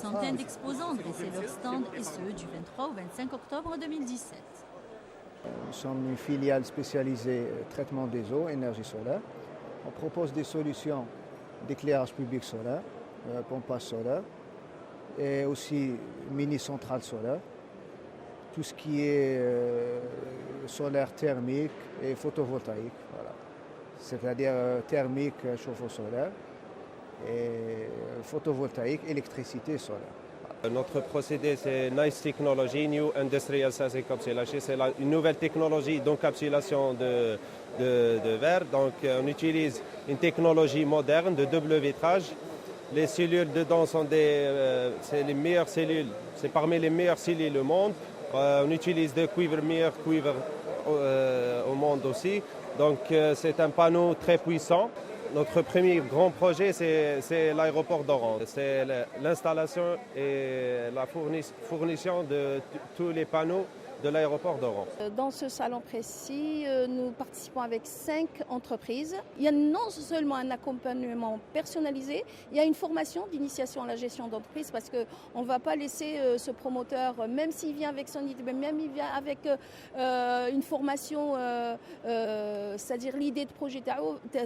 centaine d'exposants dressaient leurs stands et ceux du 23 au 25 octobre 2017. Nous sommes une filiale spécialisée traitement des eaux, énergie solaire. On propose des solutions d'éclairage public solaire, pompage solaire et aussi mini-centrale solaire. Tout ce qui est solaire thermique et photovoltaïque, voilà. C'est-à-dire thermique, chauffe-eau solaire et photovoltaïque, électricité solaire. Notre procédé, c'est NICE Technology, New Industrial Size Encapsulation. C'est une nouvelle technologie d'encapsulation de verre. Donc, on utilise une technologie moderne de double vitrage. Les cellules dedans sont c'est les meilleures cellules. C'est parmi les meilleures cellules au monde. On utilise des cuivres meilleurs cuivres au monde aussi. Donc, c'est un panneau très puissant. Notre premier grand projet, c'est l'aéroport d'Oran. C'est l'installation et la fournition de tous les panneaux de l'aéroport d'Oran. Dans ce salon précis, nous participons avec 5 entreprises. Il y a non seulement un accompagnement personnalisé, il y a une formation d'initiation à la gestion d'entreprise parce qu'on ne va pas laisser ce promoteur, même s'il vient avec son idée, même s'il vient avec une formation, c'est-à-dire l'idée de projet,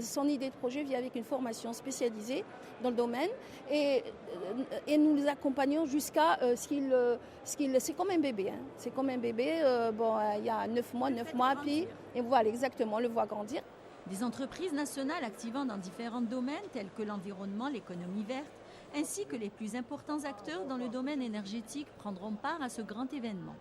son idée de projet vient avec une formation spécialisée dans le domaine et nous les accompagnons jusqu'à ce qu'il c'est comme un bébé. Hein. C'est comme un bébé. Il y a 9 mois, puis et voilà exactement, on le voit grandir. Des entreprises nationales activant dans différents domaines tels que l'environnement, l'économie verte, ainsi que les plus importants acteurs dans le domaine énergétique prendront part à ce grand événement.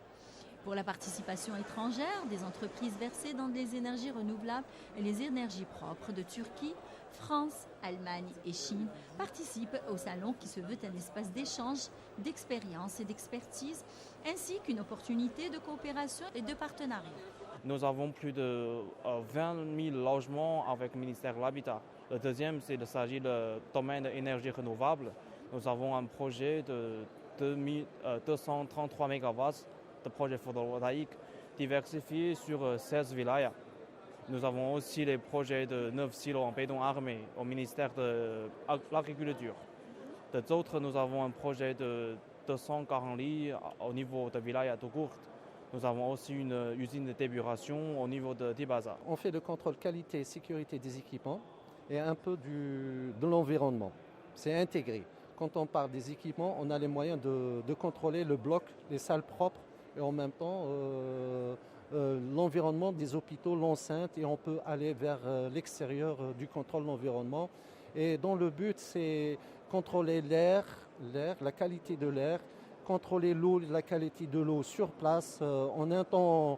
Pour la participation étrangère, des entreprises versées dans les énergies renouvelables et les énergies propres de Turquie, France, Allemagne et Chine participent au salon qui se veut un espace d'échange, d'expérience et d'expertise, ainsi qu'une opportunité de coopération et de partenariat. Nous avons plus de 20 000 logements avec le ministère de l'Habitat. Le deuxième, il s'agit du domaine de l'énergie renouvelable. Nous avons un projet de 233 MW de projet photovoltaïque diversifié sur 16 villages. Nous avons aussi les projets de 9 silos en béton armé au ministère de l'Agriculture. D'autres, nous avons un projet de 240 lits au niveau de village tout court. Nous avons aussi une usine de d'épuration au niveau de Tibaza. On fait le contrôle qualité et sécurité des équipements et un peu de l'environnement. C'est intégré. Quand on parle des équipements, on a les moyens de contrôler le bloc, les salles propres et en même temps l'environnement des hôpitaux, l'enceinte, et on peut aller vers l'extérieur du contrôle de l'environnement. Et dont le but, c'est contrôler l'air, la qualité de l'air, contrôler l'eau, la qualité de l'eau sur place en un temps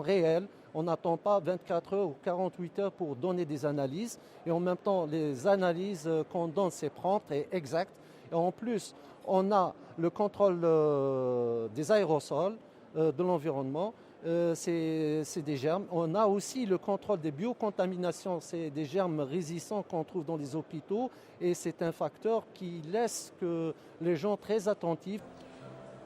réel. On n'attend pas 24 heures ou 48 heures pour donner des analyses. Et en même temps, les analyses qu'on donne, c'est prompt et exact. Et en plus, on a le contrôle des aérosols, de l'environnement. C'est des germes. On a aussi le contrôle des biocontaminations. C'est des germes résistants qu'on trouve dans les hôpitaux. Et c'est un facteur qui laisse que les gens très attentifs.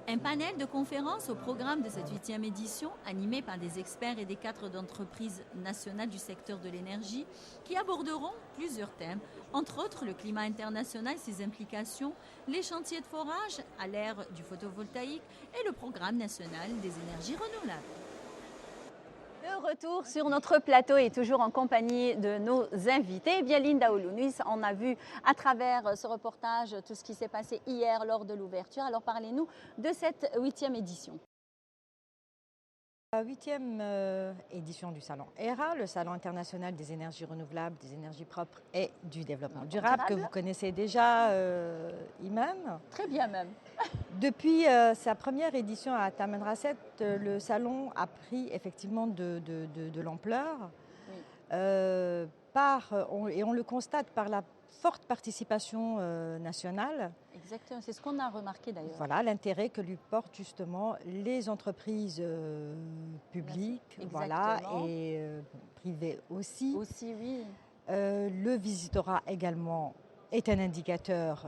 Un panel de conférences au programme de cette 8e édition, animé par des experts et des cadres d'entreprises nationales du secteur de l'énergie, qui aborderont plusieurs thèmes, entre autres le climat international, ses implications, les chantiers de forage à l'ère du photovoltaïque et le programme national des énergies renouvelables. De retour sur notre plateau et toujours en compagnie de nos invités. Eh bien, Linda Oulounis, on a vu à travers ce reportage tout ce qui s'est passé hier lors de l'ouverture. Alors parlez-nous de cette 8e édition. La 8e édition du Salon ERA, le Salon international des énergies renouvelables, des énergies propres et du développement durable, que vous connaissez déjà, Iman. Très bien même. Depuis sa première édition à Tamanrasset, le salon a pris effectivement de l'ampleur. Oui. Et on le constate par la forte participation nationale. Exactement, c'est ce qu'on a remarqué d'ailleurs. Voilà l'intérêt que lui portent justement les entreprises publiques, voilà, et privées aussi. Aussi, oui. Le visitorat également est un indicateur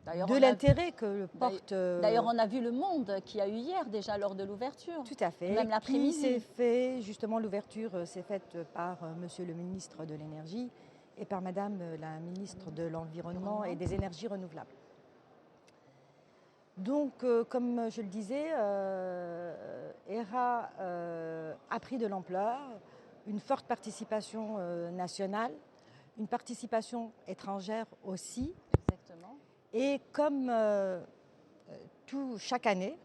de l'intérêt que porte... D'ailleurs, on a vu le monde qu'il y a eu hier déjà lors de l'ouverture. Tout à fait. Même l'après-midi. Qui s'est fait, justement, l'ouverture s'est faite par Monsieur le ministre de l'Énergie et par Madame la ministre de l'Environnement et des Énergies renouvelables. Donc, comme je le disais, ERA a pris de l'ampleur, une forte participation nationale, une participation étrangère aussi. Exactement. Et comme chaque année,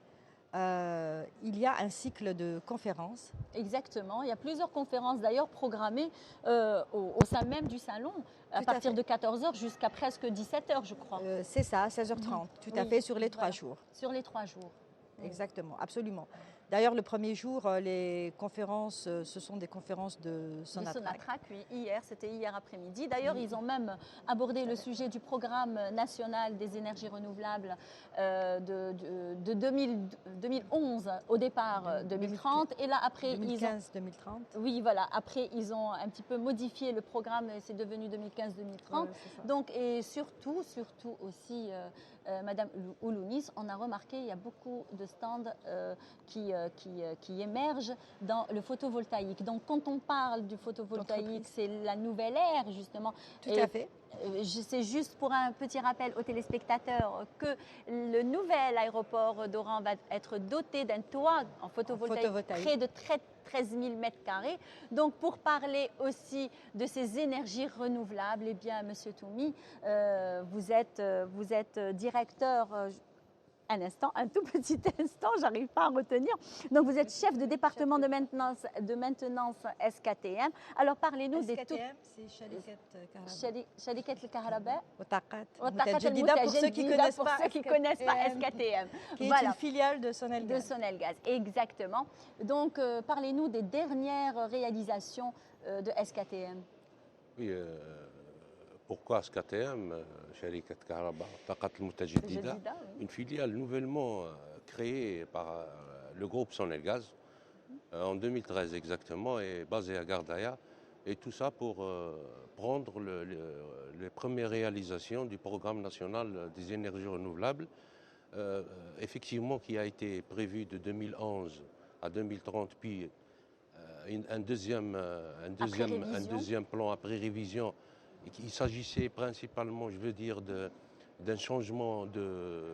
il y a un cycle de conférences. Exactement. Il y a plusieurs conférences d'ailleurs programmées au sein même du salon, à partir de 14h jusqu'à presque 17h, je crois. C'est ça, à 16h30, tout à fait, sur les 3 jours. Sur les 3 jours. Exactement, absolument. D'ailleurs, le premier jour, les conférences, ce sont des conférences de Sonatrach. De Sonatrach, oui, c'était hier après-midi. D'ailleurs, ils ont même abordé le sujet du programme national des énergies renouvelables de 2011 au départ 2030. Et là, après, 2015-2030. Oui, voilà. Après, ils ont un petit peu modifié le programme et c'est devenu 2015-2030. Ouais, donc, et surtout aussi, Madame Oulounis, on a remarqué, il y a beaucoup de stands qui émergent dans le photovoltaïque. Donc, quand on parle du photovoltaïque, c'est la nouvelle ère, justement. Tout à fait. C'est juste pour un petit rappel aux téléspectateurs que le nouvel aéroport d'Oran va être doté d'un toit en photovoltaïque près de 13 000 mètres carrés. Donc, pour parler aussi de ces énergies renouvelables, eh bien, Monsieur Toumi, vous êtes directeur. Un instant, un tout petit instant, j'arrive pas à retenir. Donc, vous êtes chef de département de maintenance SKTM. Alors, parlez-nous des tout... SKTM, c'est Sharikat al-Kahraba. Wataqat al-Mutajaddida, pour ceux qui ne connaissent pas SKTM. Qui est une filiale de Sonelgaz. De Sonelgaz, exactement. Donc, parlez-nous des dernières réalisations de SKTM. Oui, pourquoi SKTM, Sharikat Kahraba Wataqat al-Mutajaddida, une filiale nouvellement créée par le groupe Sonelgaz en 2013 exactement et basée à Gardaya. Et tout ça pour prendre les premières réalisations du programme national des énergies renouvelables, effectivement qui a été prévu de 2011 à 2030, puis un deuxième plan après révision. Il s'agissait principalement, je veux dire, d'un changement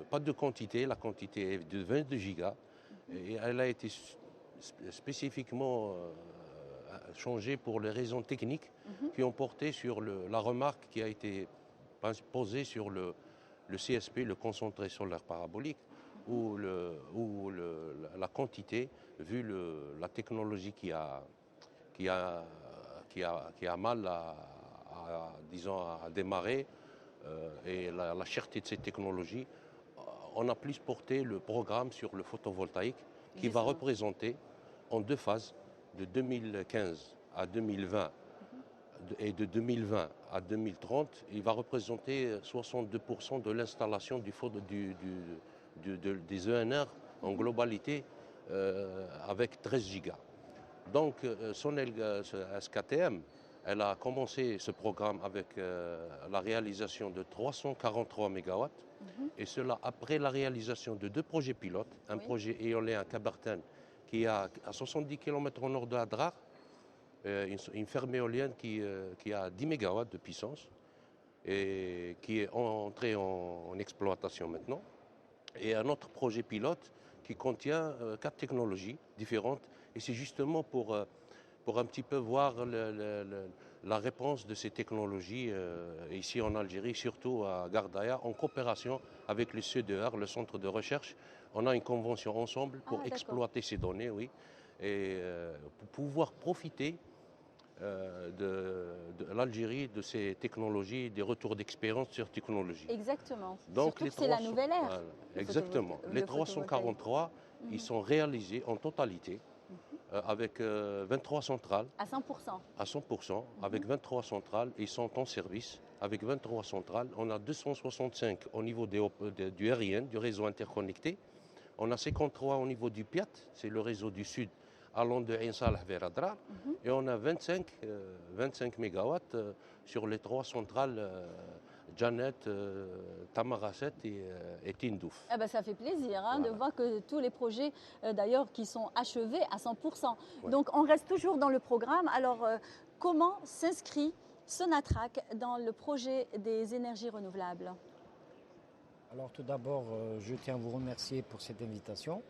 pas de quantité, la quantité est de 22 gigas, et elle a été spécifiquement changée pour les raisons techniques qui ont porté sur la remarque qui a été posée sur le CSP, le concentré solaire parabolique, où la quantité, vu la technologie qui a mal à démarrer et la cherté de cette technologie, on a plus porté le programme sur le photovoltaïque qui va représenter en 2 phases, de 2015 à 2020 et de 2020 à 2030, il va représenter 62% de l'installation des ENR en globalité avec 13 gigas. Donc Sonelgaz SKTM, elle a commencé ce programme avec la réalisation de 343 MW et cela après la réalisation de 2 projets pilotes, un projet éolien à Cabarten qui est à 70 km au nord de Adrar, une ferme éolienne qui a 10 MW de puissance et qui est entrée en exploitation maintenant, et un autre projet pilote qui contient 4 technologies différentes, et c'est justement pour un petit peu voir la réponse de ces technologies ici en Algérie, surtout à Gardaya, en coopération avec le CEDER, le centre de recherche. On a une convention ensemble pour exploiter ces données, oui, et pour pouvoir profiter de l'Algérie, de ces technologies, des retours d'expérience sur technologie. Exactement. Donc c'est la nouvelle ère. Voilà, exactement. Les 343, ils sont réalisés en totalité avec 23 centrales. À 100%. À 100%, avec 23 centrales. Ils sont en service avec 23 centrales. On a 265 au niveau du RIN, du réseau interconnecté. On a 53 au niveau du PIAT, c'est le réseau du Sud, allant de Ain Salah vers Adrar. Et on a 25 MW sur les 3 centrales Janet, Tamaracet et Tindouf. Eh ben, ça fait plaisir de voir que tous les projets d'ailleurs qui sont achevés à 100%. Ouais. Donc on reste toujours dans le programme. Alors comment s'inscrit Sonatrach dans le projet des énergies renouvelables? Alors tout d'abord, je tiens à vous remercier pour cette invitation.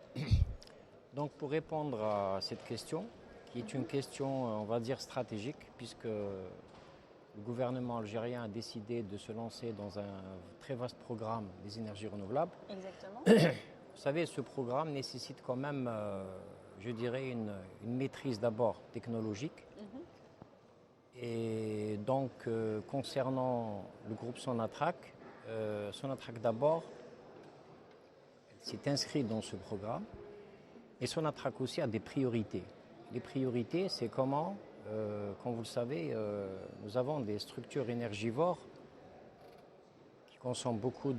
Donc pour répondre à cette question, qui est une question, on va dire, stratégique, puisque le gouvernement algérien a décidé de se lancer dans un très vaste programme des énergies renouvelables. Exactement. Vous savez, ce programme nécessite quand même, je dirais, une maîtrise d'abord technologique. Et donc, concernant le groupe Sonatrach d'abord s'est inscrit dans ce programme. Et Sonatrach aussi a des priorités. Les priorités, c'est comment, comme vous le savez, nous avons des structures énergivores qui consomment beaucoup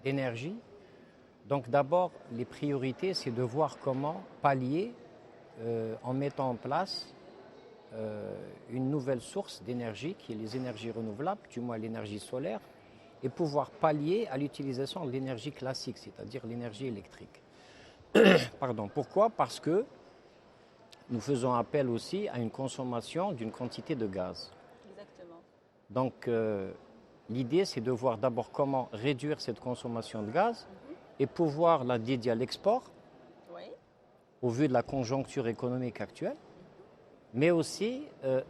d'énergie. Donc d'abord, les priorités, c'est de voir comment pallier en mettant en place une nouvelle source d'énergie qui est les énergies renouvelables, du moins l'énergie solaire, et pouvoir pallier à l'utilisation de l'énergie classique, c'est-à-dire l'énergie électrique. Pardon. Pourquoi? Parce que nous faisons appel aussi à une consommation d'une quantité de gaz. Exactement. Donc l'idée, c'est de voir d'abord comment réduire cette consommation de gaz et pouvoir la dédier à l'export, au vu de la conjoncture économique actuelle, mais aussi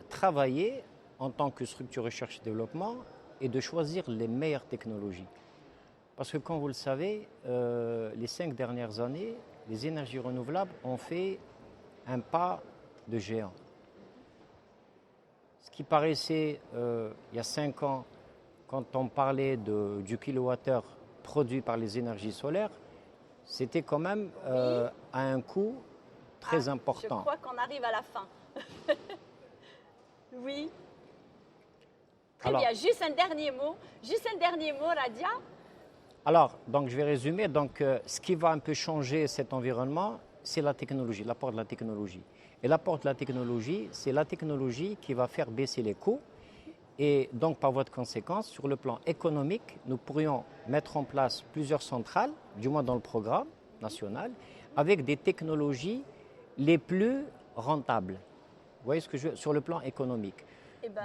travailler en tant que structure recherche et développement et de choisir les meilleures technologies. Parce que, comme vous le savez, les 5 dernières années, les énergies renouvelables ont fait un pas de géant. Ce qui paraissait, il y a 5 ans, quand on parlait du kilowattheure produit par les énergies solaires, c'était quand même à un coût très important. Je crois qu'on arrive à la fin. Oui. Très bien. Juste un dernier mot, Radia. Alors, donc je vais résumer. Donc, ce qui va un peu changer cet environnement, c'est la technologie, l'apport de la technologie. Et l'apport de la technologie, c'est la technologie qui va faire baisser les coûts. Et donc, par voie de conséquence, sur le plan économique, nous pourrions mettre en place plusieurs centrales, du moins dans le programme national, avec des technologies les plus rentables. Vous voyez ce que je veux dire, sur le plan économique.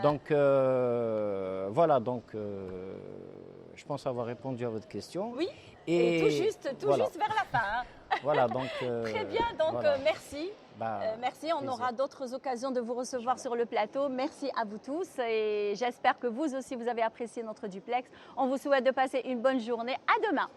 Donc, voilà, donc, je pense avoir répondu à votre question. Oui, et tout juste vers la fin. Hein. Voilà, donc... Très bien, donc voilà. Merci. Merci, on plaisir. aura d'autres occasions de vous recevoir sur le plateau. Merci à vous tous et j'espère que vous aussi, vous avez apprécié notre duplex. On vous souhaite de passer une bonne journée. À demain.